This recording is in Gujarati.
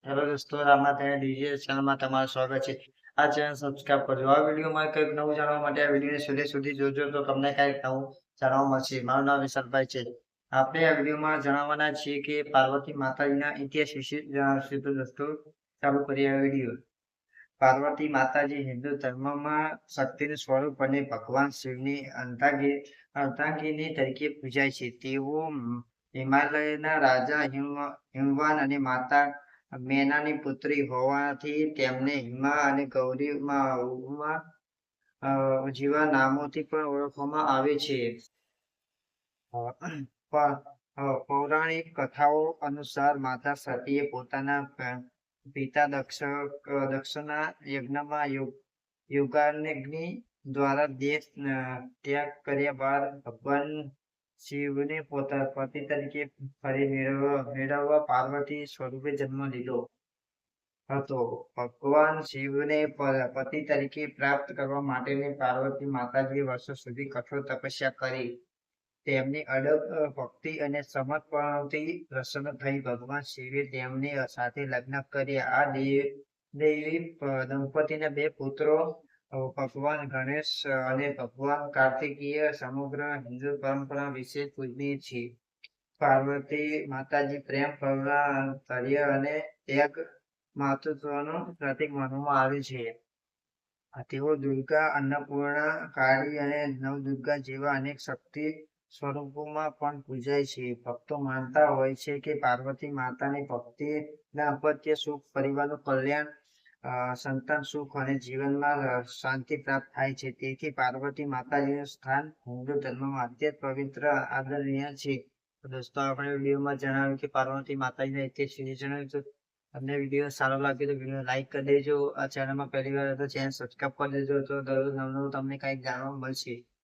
હેલો દોસ્તો, રામનાથ અને ડીજે ચેનલમાં તમારું સ્વાગત છે. આ ચેનલ સબસ્ક્રાઇબ કરજો. આ વિડીયોમાં કંઈક નવું જાણવા માટે આ વિડીયોને સુધી જોજો તો તમને કંઈક નવું જાણવા મળશે. મારું નામ વિશાલભાઈ છે. આપણે આ વિડીયોમાં જણાવવાના છીએ કે પાર્વતી માતાજીના ઇતિહાસ વિશે જણાવશું. તો દોસ્તો, ચાલુ કરીએ આ વિડીયો. પાર્વતી માતાજી હિન્દુ ધર્મમાં શક્તિનું સ્વરૂપ અને ભગવાન શિવની અર્ધાંગિની તરીકે પૂજાય છે. તેઓ હિમાલયના રાજા હિમવાન અને માતા મેનાની પુત્રી હોવાથી તેમને હિમા અને ગૌરી જેવા નામોથી પણ ઓળખવામાં આવે છે. પૌરાણિક કથાઓ અનુસાર માતા સતીએ પોતાના પિતા દક્ષના યજ્ઞમાં યોગાગ્નિ દ્વારા દેહ ત્યાગ કર્યા બાદ ભગવાન શિવને પતિ તરીકે ફરી મેળવવા પાર્વતી સ્વરૂપે જન્મ લીધો હતો. ભગવાન શિવને પતિ તરીકે પ્રાપ્ત કરવા માટે પાર્વતી માતાજીએ વર્ષો સુધી કઠોર તપસ્યા કરી. તેમની અડગ ભક્તિ અને સમર્પણથી પ્રસન્ન થઈ ભગવાન શિવે તેમની સાથે લગ્ન કર્યા. આ દેવી દંપતીના બે પુત્રો ભગવાન ગણેશ અને ભગવાન કાર્તિકેય સમગ્ર હિન્દુ પરંપરા વિશે પૂજનીય છે. પાર્વતી માતાજી પ્રેમ, કરુણા, ધૈર્ય અને ત્યાગ માતૃત્વનું પ્રતીક માનવામાં આવે છે. તેઓ દુર્ગા, અન્નપૂર્ણા, કાળી અને નવદુર્ગા જેવા અનેક શક્તિ સ્વરૂપોમાં પણ પૂજાય છે. ભક્તો માનતા હોય છે કે પાર્વતી માતાની ભક્તિ દાંપત્ય સુખ, પરિવારનું કલ્યાણ, સંતાન સુખ અને જીવનમાં શાંતિ પ્રાપ્ત થાય છે. તેથી પાર્વતી માતાજીનું સ્થાન હિન્દુ ધર્મમાં અત્યંત પવિત્ર આદરણીય છે. દોસ્તો, આપણે વિડીયોમાં જણાવ્યું કે પાર્વતી માતાજીના ઇતિહાસ વિશે જણાવ્યું. તો તમને વિડીયો સારો લાગ્યો તો વિડીયો લાઈક કરી દેજો. આ ચેનલમાં પહેલી વાર તો ચેનલ સબસ્ક્રાઈબ કરી દેજો. તો દરરોજ નવું તમને કંઈક જાણવા મળશે.